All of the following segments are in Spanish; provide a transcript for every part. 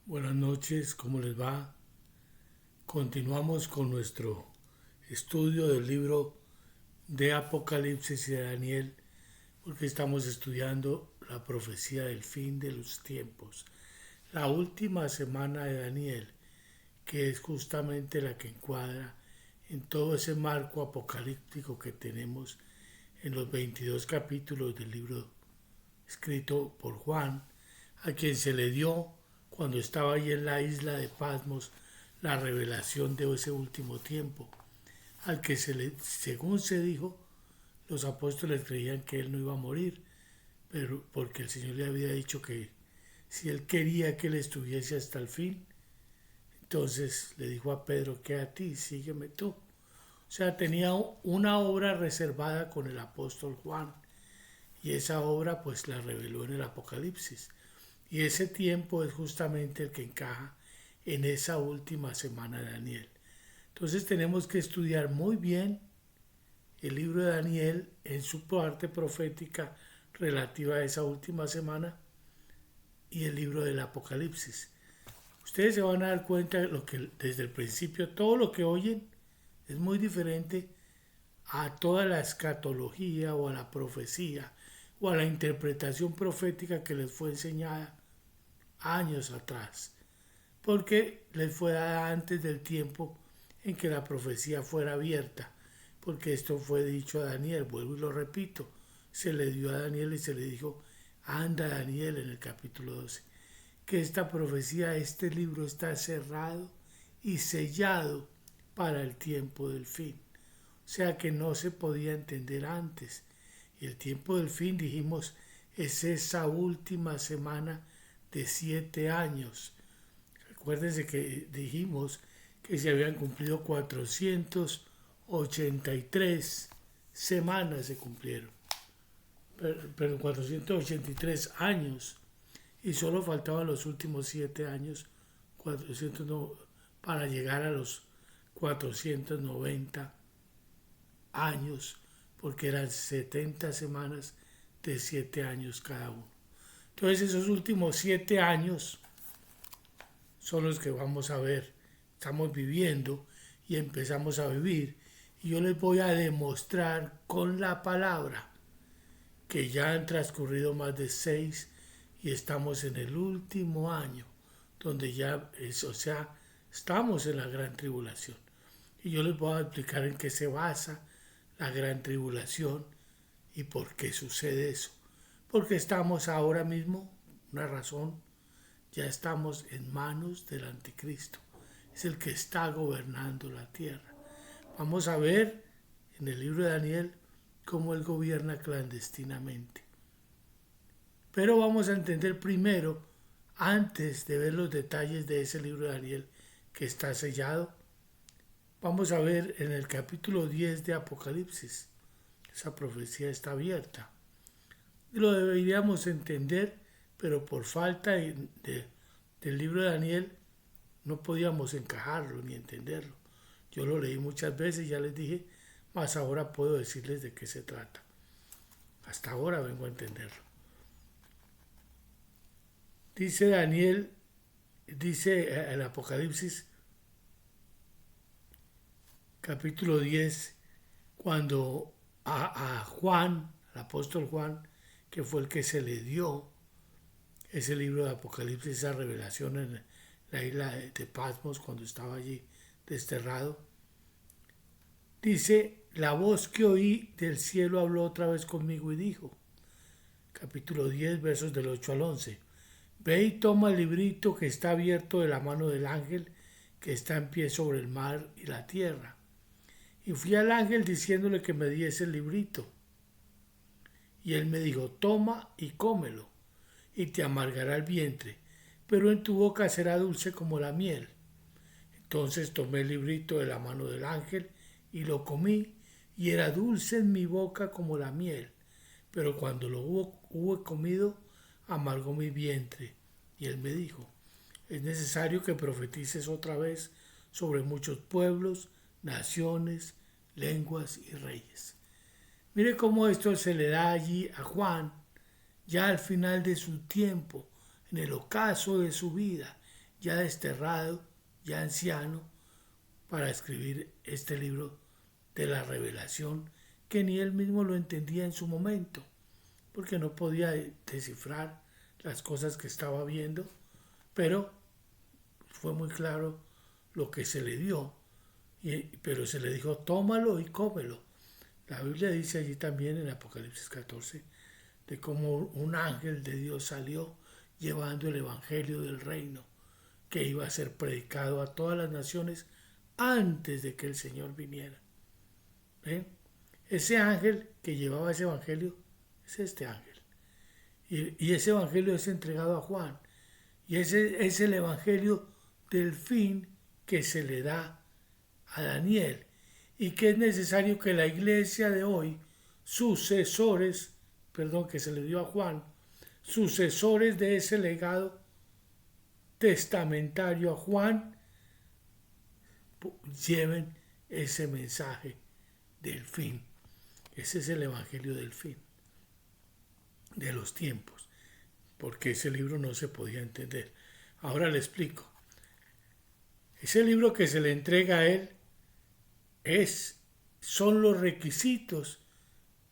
Buenas noches, ¿cómo les va? Continuamos con nuestro estudio del libro de Apocalipsis y de Daniel, porque estamos estudiando la profecía del fin de los tiempos, la última semana de Daniel, que es justamente la que encuadra en todo ese marco apocalíptico que tenemos en los 22 capítulos del libro escrito por Juan, a quien se le dio cuando estaba ahí en la isla de Patmos la revelación de ese último tiempo, al que según se dijo, los apóstoles creían que él no iba a morir, pero porque el Señor le había dicho que si él quería que él estuviese hasta el fin, entonces le dijo a Pedro, que a ti, sígueme tú. O sea, tenía una obra reservada con el apóstol Juan, y esa obra pues la reveló en el Apocalipsis. Y ese tiempo es justamente el que encaja en esa última semana de Daniel. Entonces tenemos que estudiar muy bien el libro de Daniel en su parte profética relativa a esa última semana y el libro del Apocalipsis. Ustedes se van a dar cuenta de lo que desde el principio todo lo que oyen es muy diferente a toda la escatología o a la profecía o a la interpretación profética que les fue enseñada años atrás, porque les fue dada antes del tiempo en que la profecía fuera abierta, porque esto fue dicho a Daniel, vuelvo y lo repito, se le dio a Daniel y se le dijo, anda Daniel en el capítulo 12, que esta profecía, este libro está cerrado y sellado para el tiempo del fin. O sea que no se podía entender antes. Y el tiempo del fin, dijimos, es esa última semana de 7 años. Acuérdense que dijimos que se habían cumplido 483 semanas, se cumplieron, pero 483 años, y solo faltaban los últimos 7 años, 400 para llegar a los 490 años, porque eran 70 semanas de 7 años cada uno. Entonces esos últimos 7 años son los que vamos a ver, estamos viviendo y empezamos a vivir. Y yo les voy a demostrar con la palabra que ya han transcurrido más de 6 y estamos en el último año, donde ya es, o sea, estamos en la gran tribulación. Y yo les voy a explicar en qué se basa la gran tribulación y por qué sucede eso. Porque estamos ahora mismo, una razón, ya estamos en manos del anticristo. Es el que está gobernando la tierra. Vamos a ver en el libro de Daniel cómo él gobierna clandestinamente. Pero vamos a entender primero, antes de ver los detalles de ese libro de Daniel que está sellado, vamos a ver en el capítulo 10 de Apocalipsis. Esa profecía está abierta. Y lo deberíamos entender, pero por falta del libro de Daniel no podíamos encajarlo ni entenderlo. Yo lo leí muchas veces, ya les dije, más ahora puedo decirles de qué se trata. Hasta ahora vengo a entenderlo. Dice Daniel, dice el Apocalipsis capítulo 10, cuando a Juan, al apóstol Juan, que fue el que se le dio ese libro de Apocalipsis, esa revelación en la isla de Patmos, cuando estaba allí desterrado, dice, la voz que oí del cielo habló otra vez conmigo y dijo, capítulo 10, versos del 8 al 11, ve y toma el librito que está abierto de la mano del ángel que está en pie sobre el mar y la tierra. Y fui al ángel diciéndole que me diese el librito. Y él me dijo, toma y cómelo, y te amargará el vientre, pero en tu boca será dulce como la miel. Entonces tomé el librito de la mano del ángel y lo comí, y era dulce en mi boca como la miel, pero cuando lo hubo comido, amargó mi vientre. Y él me dijo, es necesario que profetices otra vez sobre muchos pueblos, naciones, lenguas y reyes. Mire cómo esto se le da allí a Juan, ya al final de su tiempo, en el ocaso de su vida, ya desterrado, ya anciano, para escribir este libro de la revelación, que ni él mismo lo entendía en su momento, porque no podía descifrar las cosas que estaba viendo, pero fue muy claro lo que se le dio, pero se le dijo, tómalo y cómelo. La Biblia dice allí también en Apocalipsis 14 de cómo un ángel de Dios salió llevando el evangelio del reino que iba a ser predicado a todas las naciones antes de que el Señor viniera. ¿Ven? Ese ángel que llevaba ese evangelio es este ángel. Y ese evangelio es entregado a Juan. Y ese es el evangelio del fin que se le da a Daniel. Y que es necesario que la iglesia de hoy, que se le dio a Juan, sucesores de ese legado testamentario a Juan, lleven ese mensaje del fin. Ese es el evangelio del fin, de los tiempos, porque ese libro no se podía entender. Ahora le explico. Ese libro que se le entrega a él son los requisitos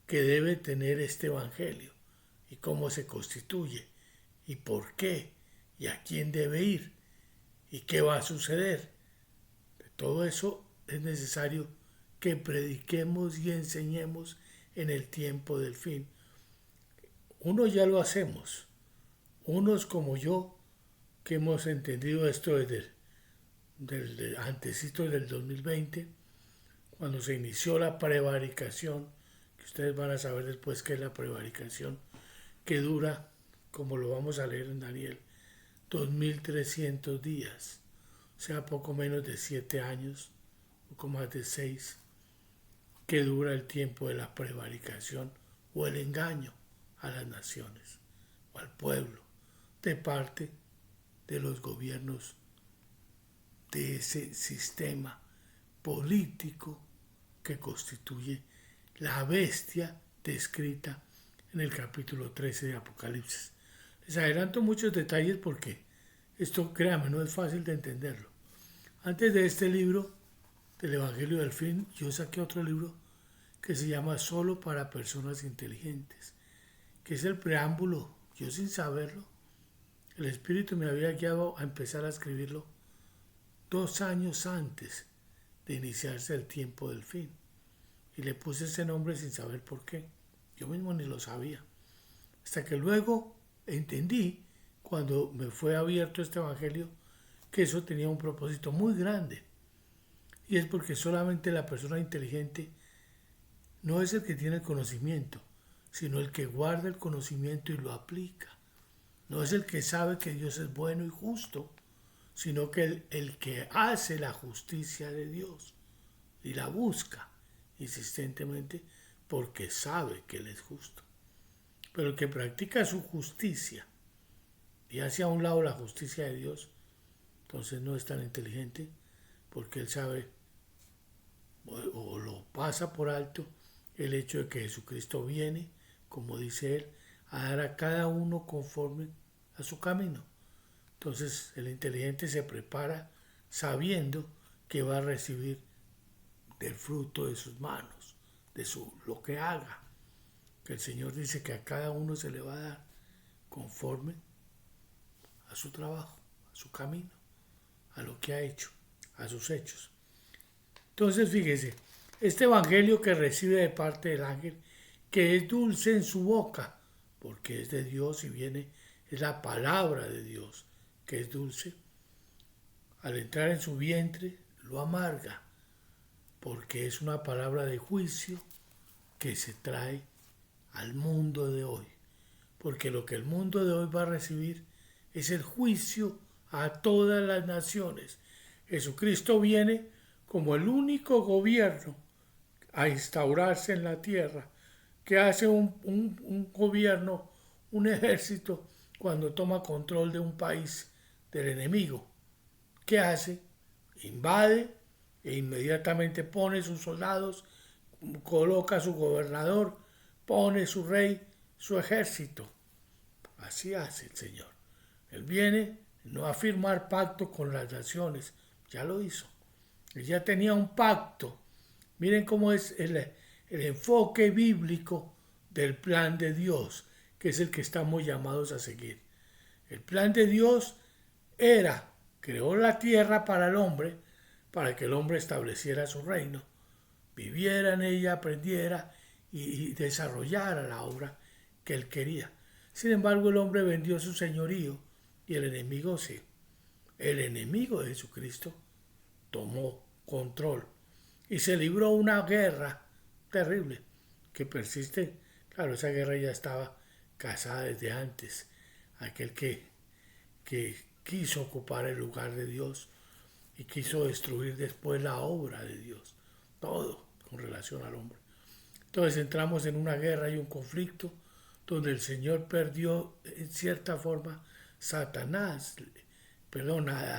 que debe tener este evangelio y cómo se constituye y por qué y a quién debe ir y qué va a suceder. De todo eso es necesario que prediquemos y enseñemos en el tiempo del fin. Unos ya lo hacemos, unos como yo, que hemos entendido esto desde del antecito del 2020, cuando se inició la prevaricación, que ustedes van a saber después qué es la prevaricación, que dura, como lo vamos a leer en Daniel, 2300 días, o sea, poco menos de 7 años, poco más de 6, que dura el tiempo de la prevaricación o el engaño a las naciones o al pueblo de parte de los gobiernos de ese sistema político que constituye la bestia descrita en el capítulo 13 de Apocalipsis. Les adelanto muchos detalles porque esto, créanme, no es fácil de entenderlo. Antes de este libro, del Evangelio del Fin, yo saqué otro libro que se llama Solo para Personas Inteligentes, que es el preámbulo. Yo sin saberlo, el Espíritu me había guiado a empezar a escribirlo 2 años antes de iniciarse el tiempo del fin. Y le puse ese nombre sin saber por qué. Yo mismo ni lo sabía. Hasta que luego entendí, cuando me fue abierto este evangelio, que eso tenía un propósito muy grande. Y es porque solamente la persona inteligente no es el que tiene el conocimiento, sino el que guarda el conocimiento y lo aplica. No es el que sabe que Dios es bueno y justo, sino que el que hace la justicia de Dios y la busca insistentemente porque sabe que Él es justo. Pero el que practica su justicia y hace a un lado la justicia de Dios, entonces no es tan inteligente porque él sabe o lo pasa por alto el hecho de que Jesucristo viene, como dice él, a dar a cada uno conforme a su camino. Entonces el inteligente se prepara sabiendo que va a recibir del fruto de sus manos, lo que haga. Que el Señor dice que a cada uno se le va a dar conforme a su trabajo, a su camino, a lo que ha hecho, a sus hechos. Entonces fíjese, este evangelio que recibe de parte del ángel, que es dulce en su boca, porque es de Dios y es la palabra de Dios, que es dulce, al entrar en su vientre lo amarga, porque es una palabra de juicio que se trae al mundo de hoy. Porque lo que el mundo de hoy va a recibir es el juicio a todas las naciones. Jesucristo viene como el único gobierno a instaurarse en la tierra, que hace un gobierno, un ejército, cuando toma control de un país del enemigo. ¿Qué hace? Invade e inmediatamente pone sus soldados, coloca a su gobernador, pone su rey, su ejército. Así hace el Señor. Él viene, no a firmar pacto con las naciones, ya lo hizo. Él ya tenía un pacto. Miren cómo es el enfoque bíblico del plan de Dios, que es el que estamos llamados a seguir. El plan de Dios creó la tierra para el hombre, para que el hombre estableciera su reino, viviera en ella, aprendiera y desarrollara la obra que él quería. Sin embargo, el hombre vendió su señorío y el enemigo sí. El enemigo de Jesucristo tomó control y se libró una guerra terrible que persiste. Claro, esa guerra ya estaba casada desde antes. Aquel que quiso ocupar el lugar de Dios y quiso destruir después la obra de Dios. Todo con relación al hombre. Entonces entramos en una guerra y un conflicto donde el Señor perdió en cierta forma a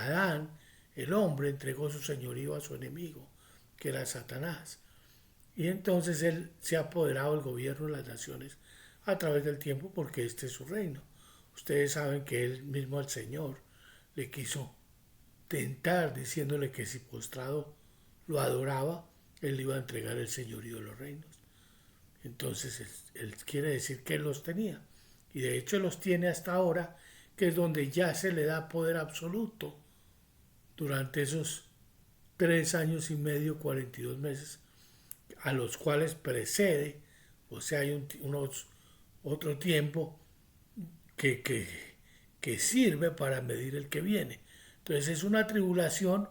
Adán, el hombre entregó su señorío a su enemigo, que era Satanás. Y entonces él se ha apoderado del gobierno de las naciones a través del tiempo porque este es su reino. Ustedes saben que él mismo al Señor le quiso tentar diciéndole que si postrado lo adoraba, él le iba a entregar el señorío de los reinos. Entonces él quiere decir que él los tenía. Y de hecho los tiene hasta ahora, que es donde ya se le da poder absoluto durante esos 3 años y medio, 42 meses, a los cuales precede, o sea, hay otro tiempo que sirve para medir el que viene. Entonces es una tribulación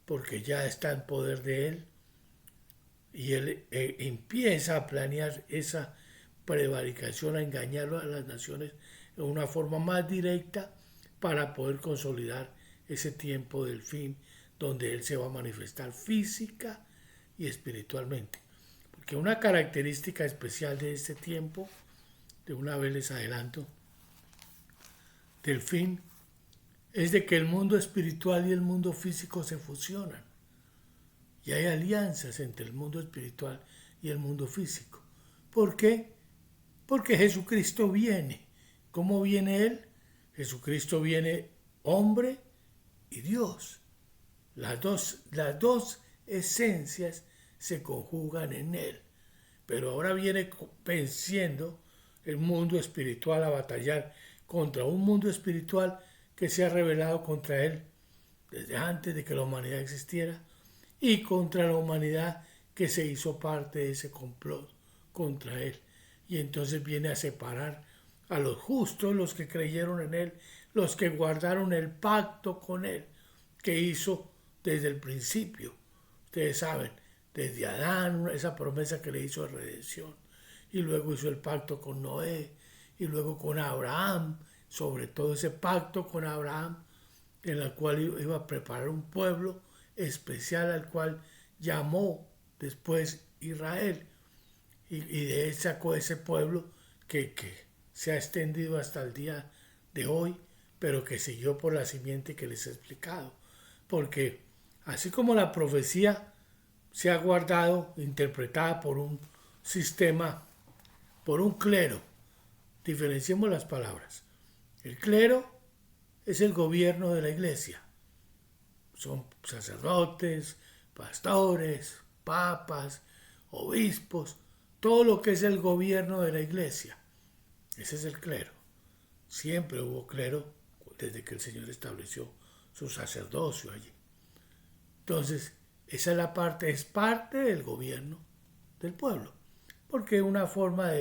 porque ya está en poder de él y él empieza a planear esa prevaricación, a engañarlo a las naciones en una forma más directa para poder consolidar ese tiempo del fin donde él se va a manifestar física y espiritualmente. Porque una característica especial de este tiempo, de una vez les adelanto, del fin, es de que el mundo espiritual y el mundo físico se fusionan. Y hay alianzas entre el mundo espiritual y el mundo físico. ¿Por qué? Porque Jesucristo viene. ¿Cómo viene Él? Jesucristo viene hombre y Dios. Las dos esencias se conjugan en Él. Pero ahora viene venciendo el mundo espiritual a batallar contra un mundo espiritual que se ha rebelado contra Él desde antes de que la humanidad existiera y contra la humanidad que se hizo parte de ese complot contra Él. Y entonces viene a separar a los justos, los que creyeron en Él, los que guardaron el pacto con Él, que hizo desde el principio. Ustedes saben, desde Adán, esa promesa que le hizo de redención, y luego hizo el pacto con Noé, y luego con Abraham, sobre todo ese pacto con Abraham, en el cual iba a preparar un pueblo especial al cual llamó después Israel. Y de él sacó ese pueblo que se ha extendido hasta el día de hoy, pero que siguió por la simiente que les he explicado. Porque así como la profecía se ha guardado, interpretada por un sistema, por un clero, diferenciemos las palabras. El clero es el gobierno de la iglesia. Son sacerdotes, pastores, papas, obispos, todo lo que es el gobierno de la iglesia. Ese es el clero. Siempre hubo clero desde que el Señor estableció su sacerdocio allí. Entonces, esa es parte del gobierno del pueblo. Porque una forma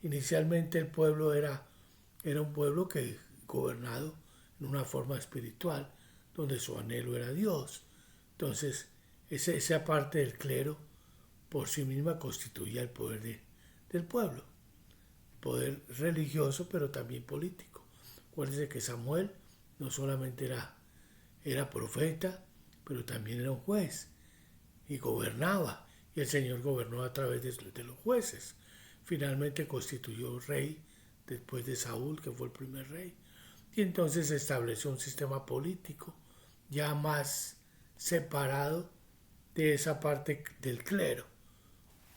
inicialmente el pueblo era un pueblo que gobernado en una forma espiritual, donde su anhelo era Dios. Entonces, esa parte del clero por sí misma constituía el poder del pueblo. Poder religioso, pero también político. Acuérdense que Samuel no solamente era profeta, pero también era un juez y gobernaba. Y el Señor gobernó a través de los jueces. Finalmente constituyó rey después de Saúl, que fue el primer rey. Y entonces se estableció un sistema político ya más separado de esa parte del clero.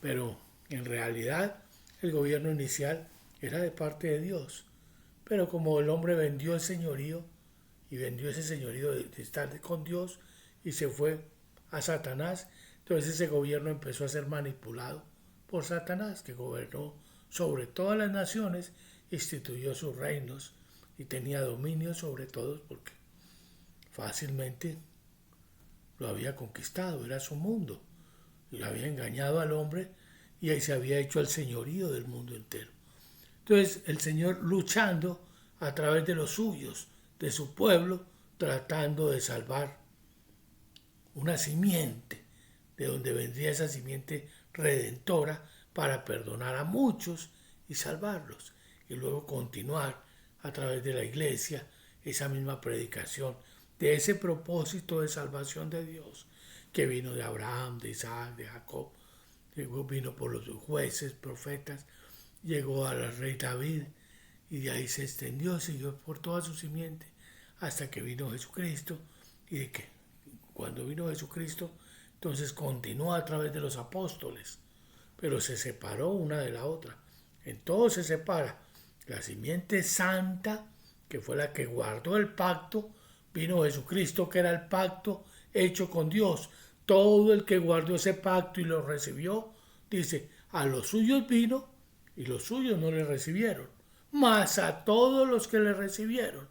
Pero en realidad el gobierno inicial era de parte de Dios. Pero como el hombre vendió el señorío y vendió ese señorío de estar con Dios y se fue a Satanás. Entonces ese gobierno empezó a ser manipulado por Satanás, que gobernó sobre todas las naciones, instituyó sus reinos y tenía dominio sobre todos porque fácilmente lo había conquistado, era su mundo, y lo había engañado al hombre y ahí se había hecho el señorío del mundo entero. Entonces el Señor luchando a través de los suyos, de su pueblo, tratando de salvar una simiente, de donde vendría esa simiente redentora para perdonar a muchos y salvarlos. Y luego continuar a través de la iglesia esa misma predicación de ese propósito de salvación de Dios que vino de Abraham, de Isaac, de Jacob, vino por los jueces, profetas, llegó al rey David y de ahí se extendió, siguió por toda su simiente hasta que vino Jesucristo y de que cuando vino Jesucristo entonces continuó a través de los apóstoles, pero se separó una de la otra. En todo se separa. La simiente santa, que fue la que guardó el pacto, vino Jesucristo, que era el pacto hecho con Dios. Todo el que guardó ese pacto y lo recibió, dice, a los suyos vino y los suyos no le recibieron. Mas a todos los que le recibieron,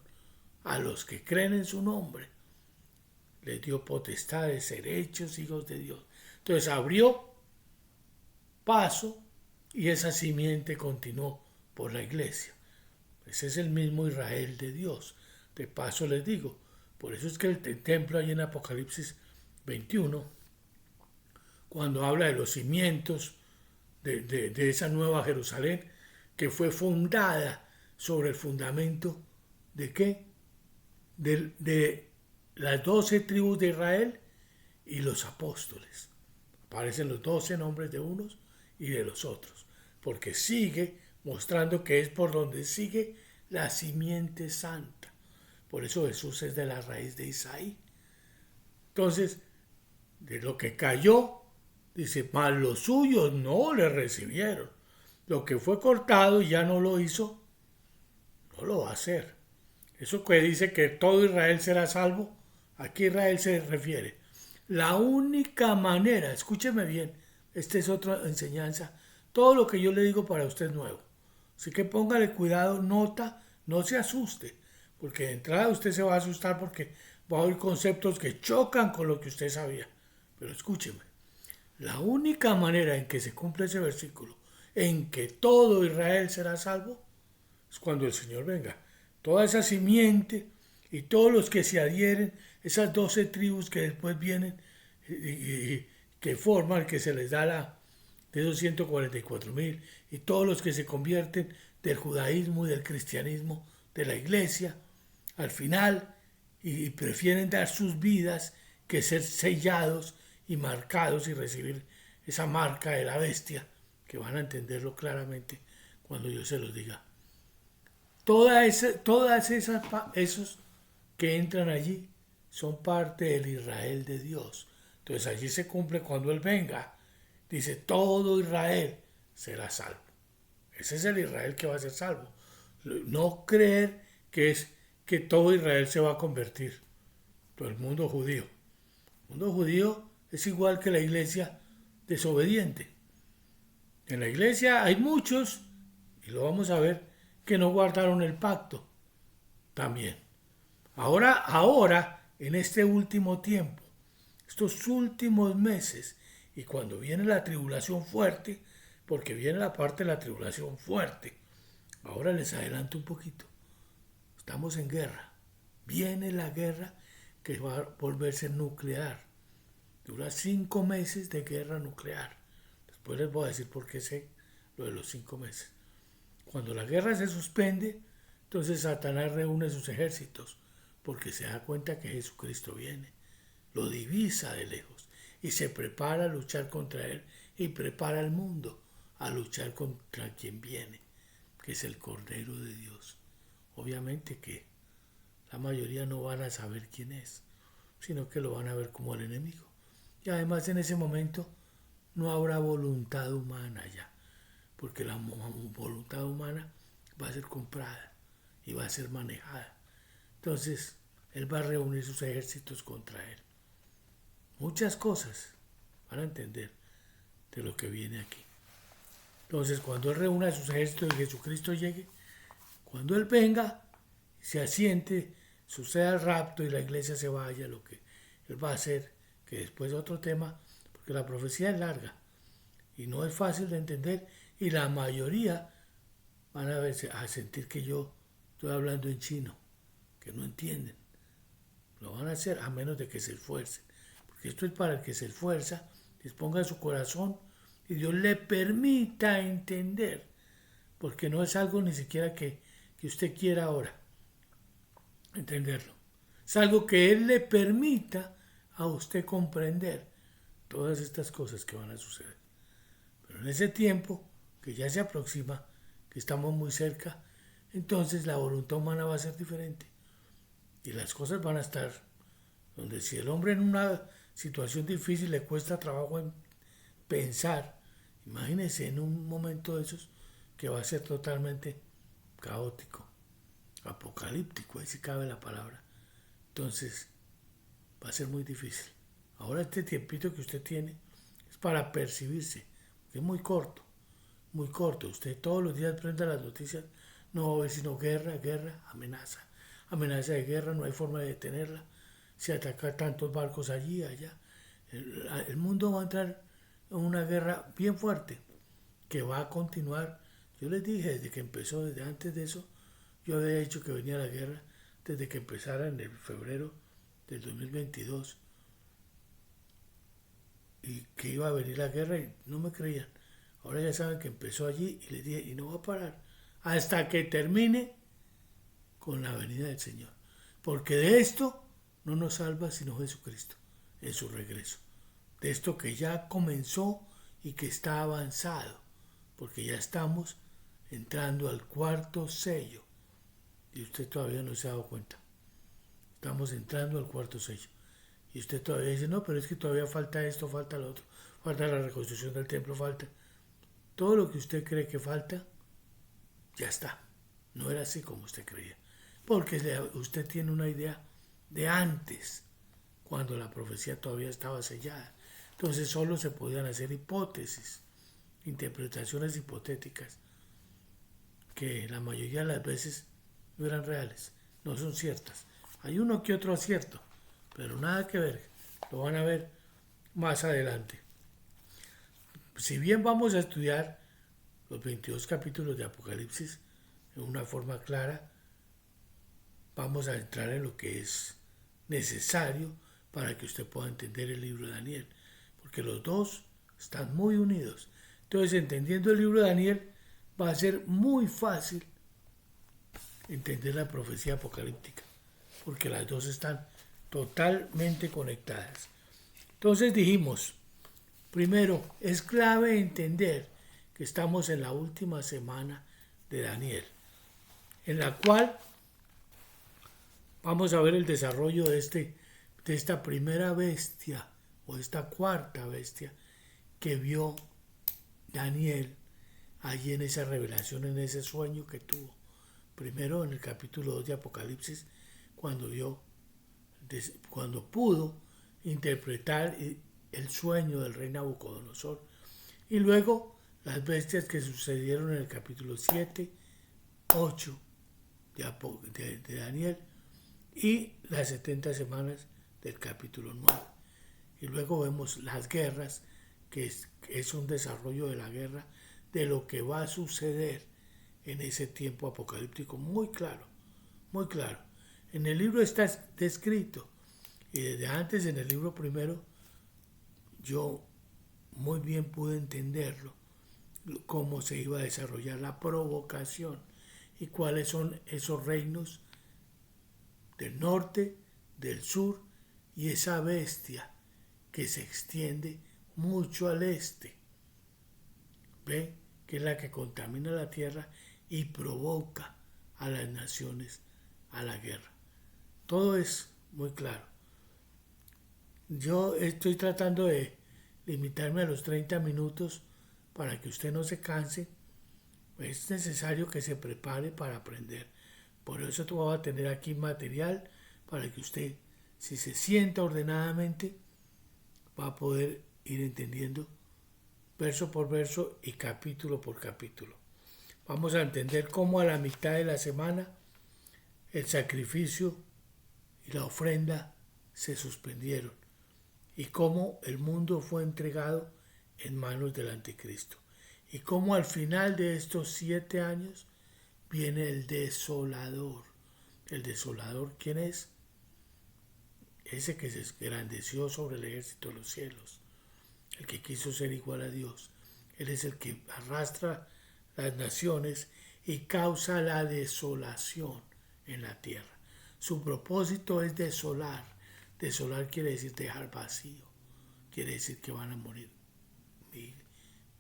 a los que creen en su nombre, les dio potestad de ser hechos hijos de Dios. Entonces abrió paso y esa simiente continuó por la iglesia. Ese es el mismo Israel de Dios. De paso les digo, por eso es que el templo ahí en Apocalipsis 21, cuando habla de los cimientos de esa nueva Jerusalén, que fue fundada sobre el fundamento de ¿qué? De las 12 tribus de Israel y los apóstoles. Aparecen los 12 nombres de unos y de los otros, porque sigue mostrando que es por donde sigue la simiente santa. Por eso Jesús es de la raíz de Isaí. Entonces, de lo que cayó, dice, mas los suyos no le recibieron. Lo que fue cortado y ya no lo hizo, no lo va a hacer. Eso que dice que todo Israel será salvo, aquí Israel se refiere. La única manera, escúcheme bien, esta es otra enseñanza, todo lo que yo le digo para usted es nuevo. Así que póngale cuidado, nota, no se asuste, porque de entrada usted se va a asustar porque va a oír conceptos que chocan con lo que usted sabía. Pero escúcheme, la única manera en que se cumple ese versículo, en que todo Israel será salvo, es cuando el Señor venga. Toda esa simiente y todos los que se adhieren, esas 12 tribus que después vienen y que forman, que se les da de esos 144,000, y todos los que se convierten del judaísmo y del cristianismo, de la iglesia, al final, y prefieren dar sus vidas que ser sellados y marcados y recibir esa marca de la bestia, que van a entenderlo claramente cuando yo se los diga. Todas esos que entran allí son parte del Israel de Dios. Entonces allí se cumple cuando Él venga. Dice, todo Israel será salvo. Ese es el Israel que va a ser salvo. No creer que es que todo Israel se va a convertir. Todo el mundo judío. El mundo judío es igual que la iglesia desobediente. En la iglesia hay muchos, y lo vamos a ver, que no guardaron el pacto también. Ahora, en este último tiempo, estos últimos meses, y cuando viene la tribulación fuerte, porque viene la parte de la tribulación fuerte, ahora les adelanto un poquito, estamos en guerra, viene la guerra que va a volverse nuclear, dura 5 meses de guerra nuclear, después les voy a decir por qué sé lo de los 5 meses. Cuando la guerra se suspende, entonces Satanás reúne sus ejércitos, porque se da cuenta que Jesucristo viene, lo divisa de lejos y se prepara a luchar contra él y prepara al mundo a luchar contra quien viene, que es el Cordero de Dios. Obviamente que la mayoría no van a saber quién es, sino que lo van a ver como el enemigo. Y además en ese momento no habrá voluntad humana ya, porque la voluntad humana va a ser comprada y va a ser manejada. Entonces, Él va a reunir sus ejércitos contra él. Muchas cosas van a entender de lo que viene aquí. Entonces, cuando Él reúna sus ejércitos y Jesucristo llegue, cuando Él venga, se asiente, suceda el rapto y la iglesia se vaya, lo que Él va a hacer, que después es otro tema, porque la profecía es larga y no es fácil de entender, y la mayoría van a sentir que yo estoy hablando en chino, que no entienden. Lo van a hacer a menos de que se esfuercen, porque esto es para el que se esfuerza, disponga su corazón y Dios le permita entender, porque no es algo ni siquiera que usted quiera ahora entenderlo. Es algo que Él le permita a usted comprender todas estas cosas que van a suceder. Pero en ese tiempo, que ya se aproxima, que estamos muy cerca, entonces la voluntad humana va a ser diferente. Y las cosas van a estar donde si el hombre en una situación difícil le cuesta trabajo en pensar, imagínese en un momento de esos que va a ser totalmente caótico, apocalíptico, ahí sí cabe la palabra. Entonces va a ser muy difícil. Ahora este tiempito que usted tiene es para percibirse, que es muy corto, muy corto. Usted todos los días prenda las noticias, no va a ver sino guerra, guerra, amenaza, amenaza de guerra, no hay forma de detenerla. Se ataca tantos barcos allí, allá. El mundo va a entrar en una guerra bien fuerte que va a continuar. Yo les dije desde que empezó, desde antes de eso, yo había dicho que venía la guerra desde que empezara en el febrero del 2022 y que iba a venir la guerra y no me creían. Ahora ya saben que empezó allí y les dije, y no va a parar hasta que termine con la venida del Señor. Porque de esto no nos salva sino Jesucristo en su regreso. De esto que ya comenzó y que está avanzado. Porque ya estamos entrando al cuarto sello. Y usted todavía no se ha dado cuenta. Estamos entrando al cuarto sello. Y usted todavía dice, no, pero es que todavía falta esto, falta lo otro. Falta la reconstrucción del templo, falta. Todo lo que usted cree que falta, ya está. No era así como usted creía. Porque usted tiene una idea de antes, cuando la profecía todavía estaba sellada. Entonces solo se podían hacer hipótesis, interpretaciones hipotéticas, que la mayoría de las veces no eran reales, no son ciertas. Hay uno que otro acierto, pero nada que ver. Lo van a ver más adelante. Si bien vamos a estudiar los 22 capítulos de Apocalipsis en una forma clara, vamos a entrar en lo que es necesario para que usted pueda entender el libro de Daniel, porque los dos están muy unidos. Entonces, entendiendo el libro de Daniel, va a ser muy fácil entender la profecía apocalíptica, porque las dos están totalmente conectadas. Entonces dijimos, primero, es clave entender que estamos en la última semana de Daniel, en la cual vamos a ver el desarrollo de esta primera bestia, o esta cuarta bestia, que vio Daniel allí en esa revelación, en ese sueño que tuvo. Primero en el capítulo 2 de Apocalipsis, cuando pudo interpretar el sueño del rey Nabucodonosor. Y luego las bestias que sucedieron en el capítulo 7, 8 de Daniel y las 70 semanas del capítulo 9. Y luego vemos las guerras, que es un desarrollo de la guerra, de lo que va a suceder en ese tiempo apocalíptico, muy claro, muy claro. En el libro está descrito, y desde antes en el libro primero, yo muy bien pude entenderlo, cómo se iba a desarrollar la provocación y cuáles son esos reinos del norte, del sur y esa bestia que se extiende mucho al este. ¿Ve? Que es la que contamina la tierra y provoca a las naciones a la guerra. Todo es muy claro. Yo estoy tratando de limitarme a los 30 minutos para que usted no se canse. Es necesario que se prepare para aprender. Por eso tú vas a tener aquí material para que usted, si se sienta ordenadamente, va a poder ir entendiendo verso por verso y capítulo por capítulo. Vamos a entender cómo a la mitad de la semana el sacrificio y la ofrenda se suspendieron y cómo el mundo fue entregado en manos del anticristo y cómo al final de estos 7 años viene el desolador. El desolador, ¿quién es? Ese que se engrandeció sobre el ejército de los cielos, el que quiso ser igual a Dios. Él es el que arrastra las naciones y causa la desolación en la tierra. Su propósito es desolar. Desolar quiere decir dejar vacío. Quiere decir que van a morir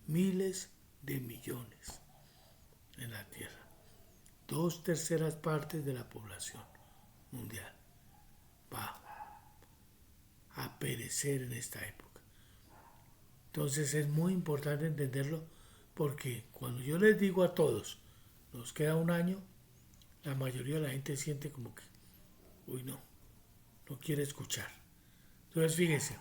miles de millones en la tierra. 2/3 partes de la población mundial va a perecer en esta época. Entonces es muy importante entenderlo, porque cuando yo les digo a todos, nos queda un año, la mayoría de la gente siente como que, uy, no quiere escuchar. Entonces fíjense,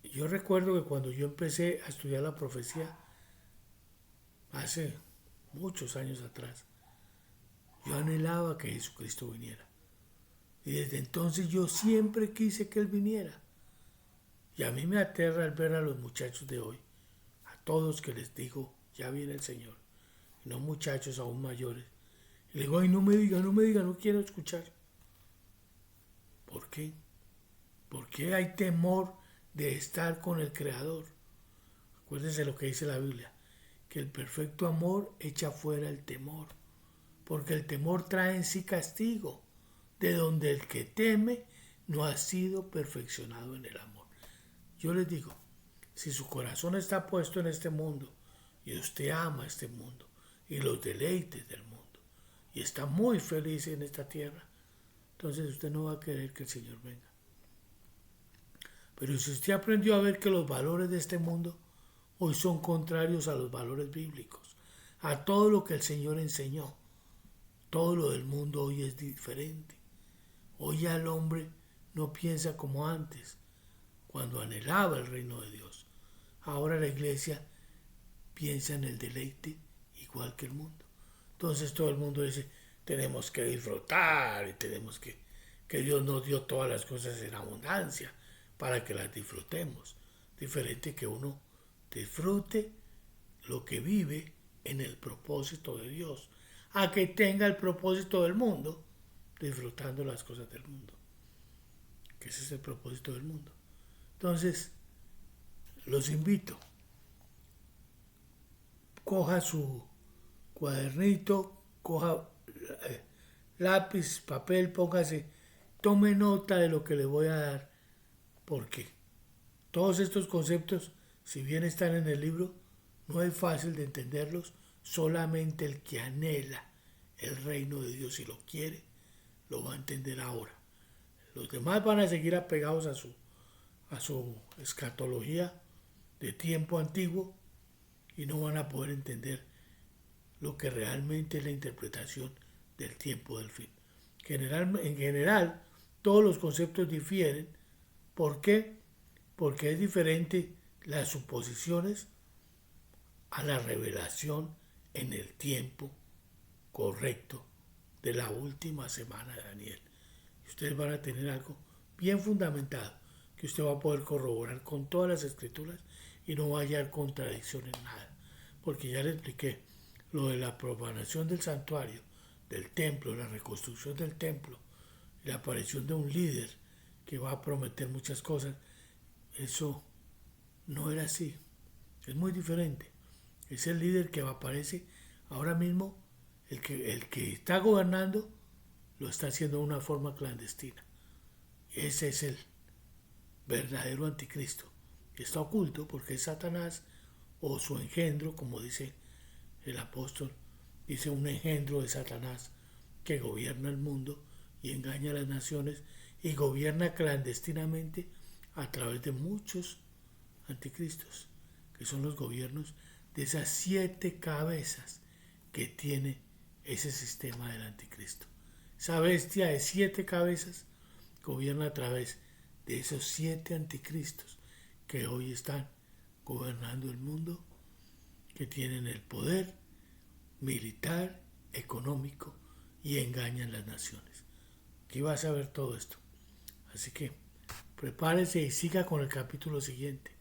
yo recuerdo que cuando yo empecé a estudiar la profecía, hace muchos años atrás, yo anhelaba que Jesucristo viniera. Y desde entonces yo siempre quise que Él viniera. Y a mí me aterra el ver a los muchachos de hoy, a todos que les digo, ya viene el Señor, y no muchachos aún mayores. Y le digo, ay, no me diga, no quiero escuchar. ¿Por qué? ¿Por qué hay temor de estar con el Creador? Acuérdense lo que dice la Biblia, que el perfecto amor echa fuera el temor, porque el temor trae en sí castigo, de donde el que teme no ha sido perfeccionado en el amor. Yo les digo, si su corazón está puesto en este mundo y usted ama este mundo y los deleites del mundo y está muy feliz en esta tierra, entonces usted no va a querer que el Señor venga. Pero si usted aprendió a ver que los valores de este mundo hoy son contrarios a los valores bíblicos, a todo lo que el Señor enseñó, todo lo del mundo hoy es diferente. Hoy ya el hombre no piensa como antes, cuando anhelaba el reino de Dios. Ahora la iglesia piensa en el deleite igual que el mundo. Entonces todo el mundo dice, tenemos que disfrutar y tenemos que Dios nos dio todas las cosas en abundancia para que las disfrutemos. Diferente que uno disfrute lo que vive en el propósito de Dios, a que tenga el propósito del mundo, disfrutando las cosas del mundo, que ese es el propósito del mundo. Entonces, los invito, coja su cuadernito, coja lápiz, papel, póngase, tome nota de lo que le voy a dar, porque todos estos conceptos, si bien están en el libro, no es fácil de entenderlos. Solamente el que anhela el reino de Dios y lo quiere, lo va a entender ahora. Los demás van a seguir apegados a su escatología de tiempo antiguo y no van a poder entender lo que realmente es la interpretación del tiempo del fin. En general, todos los conceptos difieren. ¿Por qué? Porque es diferente las suposiciones a la revelación en el tiempo correcto de la última semana de Daniel. Y ustedes van a tener algo bien fundamentado que usted va a poder corroborar con todas las escrituras y no va a hallar contradicción en nada. Porque ya les expliqué lo de la profanación del santuario, del templo, la reconstrucción del templo, la aparición de un líder que va a prometer muchas cosas. Eso no era así. Es muy diferente. Es el líder que aparece ahora mismo, el que está gobernando, lo está haciendo de una forma clandestina. Ese es el verdadero anticristo. Está oculto porque es Satanás o su engendro, como dice el apóstol, dice un engendro de Satanás que gobierna el mundo y engaña a las naciones y gobierna clandestinamente a través de muchos anticristos, que son los gobiernos de esas 7 cabezas que tiene ese sistema del anticristo. Esa bestia de 7 cabezas gobierna a través de esos 7 anticristos que hoy están gobernando el mundo, que tienen el poder militar, económico y engañan las naciones. Aquí vas a ver todo esto. Así que prepárese y siga con el capítulo siguiente.